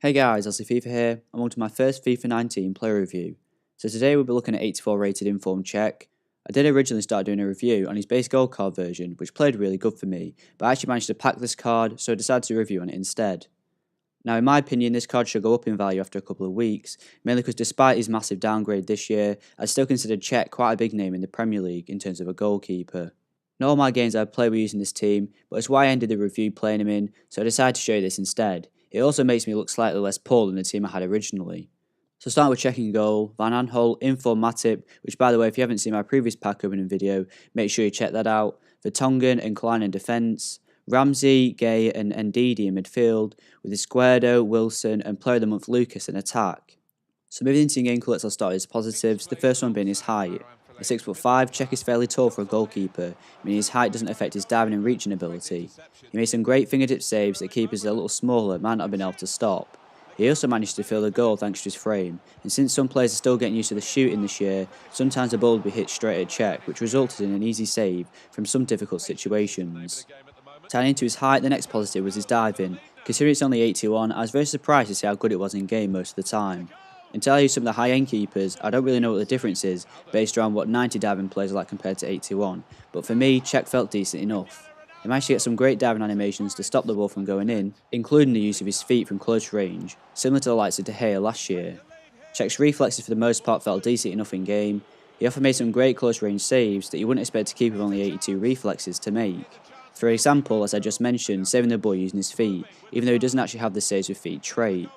Hey guys, Aussie FIFA here. I'm on to my first FIFA 19 player review. So today we'll be looking at 84 rated Inform Cech. I did originally start doing a review on his base gold card version, which played really good for me, but I actually managed to pack this card, so I decided to review on it instead. Now in my opinion, this card should go up in value after a couple of weeks, mainly because despite his massive downgrade this year, I still considered Cech quite a big name in the Premier League in terms of a goalkeeper. Not all my games I've played were using this team, but it's why I ended the review playing him in, so I decided to show you this instead. It also makes me look slightly less poor than the team I had originally. So starting with Cech in goal, Van Aanholt, Inform Matip, which by the way if you haven't seen my previous pack opening video, make sure you check that out, Vertonghen and Klein in defence, Ramsey, Gay and Ndidi in midfield, with Esquerdo, Wilson and Player of the Month Lucas in attack. So moving into game clips, I'll start with his positives, the first one being his height. At 6'5", Cech is fairly tall for a goalkeeper, meaning his height doesn't affect his diving and reaching ability. He made some great fingertip saves that keepers a little smaller might not have been able to stop. He also managed to fill the goal thanks to his frame, and since some players are still getting used to the shooting this year, sometimes the ball would be hit straight at Cech, which resulted in an easy save from some difficult situations. Tying into his height, the next positive was his diving. Considering it's only 81, I was very surprised to see how good it was in game most of the time. Until I use some of the high-end keepers, I don't really know what the difference is based around what 90 diving players are like compared to 81, but for me, Cech felt decent enough. He managed to get some great diving animations to stop the ball from going in, including the use of his feet from close range, similar to the likes of De Gea last year. Cech's reflexes for the most part felt decent enough in game. He often made some great close range saves that you wouldn't expect a keeper with only 82 reflexes to make. For example, as I just mentioned, saving the ball using his feet, even though he doesn't actually have the saves with feet trait.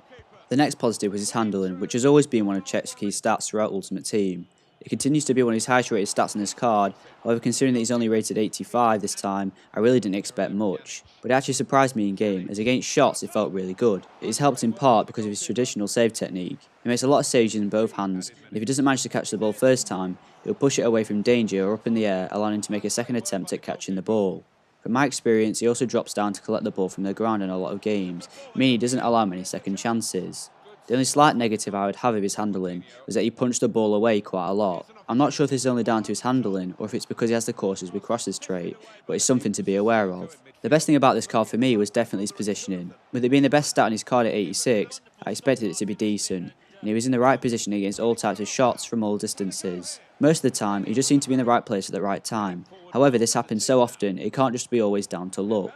The next positive was his handling, which has always been one of Cech's key stats throughout Ultimate Team. It continues to be one of his highest rated stats on this card, however considering that he's only rated 85 this time, I really didn't expect much. But it actually surprised me in game, as against shots it felt really good. It is helped in part because of his traditional save technique. He makes a lot of saves in both hands, and if he doesn't manage to catch the ball first time, he'll push it away from danger or up in the air, allowing him to make a second attempt at catching the ball. From my experience, he also drops down to collect the ball from the ground in a lot of games, meaning he doesn't allow many second chances. The only slight negative I would have of his handling was that he punched the ball away quite a lot. I'm not sure if this is only down to his handling or if it's because he has the courses with crosses trait, but it's something to be aware of. The best thing about this card for me was definitely his positioning. With it being the best stat on his card at 86, I expected it to be decent, and he was in the right position against all types of shots from all distances. Most of the time, he just seemed to be in the right place at the right time. However, this happens so often, it can't just be always down to luck.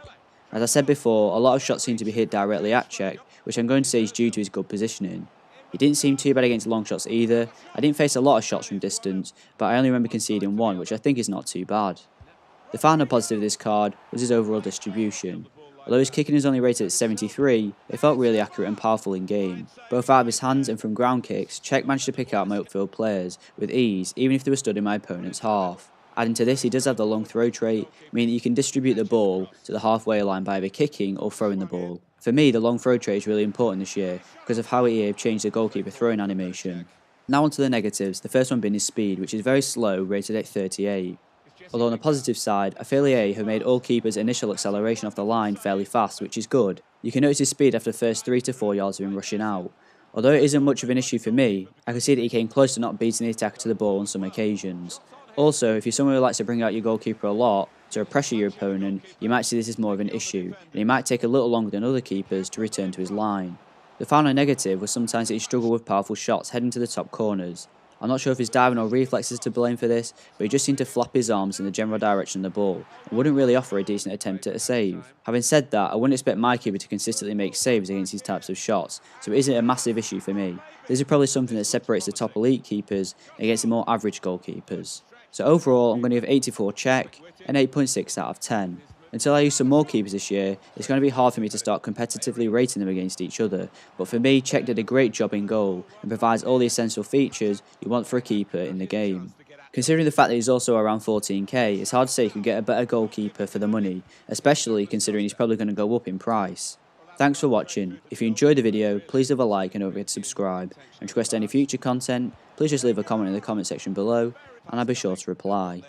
As I said before, a lot of shots seem to be hit directly at Cech, which I'm going to say is due to his good positioning. He didn't seem too bad against long shots either. I didn't face a lot of shots from distance, but I only remember conceding one, which I think is not too bad. The final positive of this card was his overall distribution. Although his kicking is only rated at 73, it felt really accurate and powerful in game. Both out of his hands and from ground kicks, Cech managed to pick out my upfield players with ease, even if they were stood in my opponent's half. Adding to this, he does have the long throw trait, meaning that you can distribute the ball to the halfway line by either kicking or throwing the ball. For me, the long throw trait is really important this year because of how EA have changed the goalkeeper throwing animation. Now onto the negatives, the first one being his speed, which is very slow, rated at 38. Although on the positive side, I feel EA have made all keepers' initial acceleration off the line fairly fast, which is good. You can notice his speed after the first 3 to 4 yards of him rushing out. Although it isn't much of an issue for me, I can see that he came close to not beating the attacker to the ball on some occasions. Also, if you're someone who likes to bring out your goalkeeper a lot, to pressure your opponent, you might see this as more of an issue, and he might take a little longer than other keepers to return to his line. The final negative was sometimes that he struggled with powerful shots heading to the top corners. I'm not sure if his diving or reflexes is to blame for this, but he just seemed to flap his arms in the general direction of the ball, and wouldn't really offer a decent attempt at a save. Having said that, I wouldn't expect my keeper to consistently make saves against these types of shots, so it isn't a massive issue for me. This is probably something that separates the top elite keepers against the more average goalkeepers. So overall, I'm going to give 84 Cech and 8.6 out of 10. Until I use some more keepers this year, it's going to be hard for me to start competitively rating them against each other, but for me, Cech did a great job in goal and provides all the essential features you want for a keeper in the game. Considering the fact that he's also around 14k, it's hard to say you could get a better goalkeeper for the money, especially considering he's probably going to go up in price. Thanks for watching. If you enjoyed the video, please leave a like and don't forget to subscribe. And to request any future content, please just leave a comment in the comment section below, and I'll be sure to reply.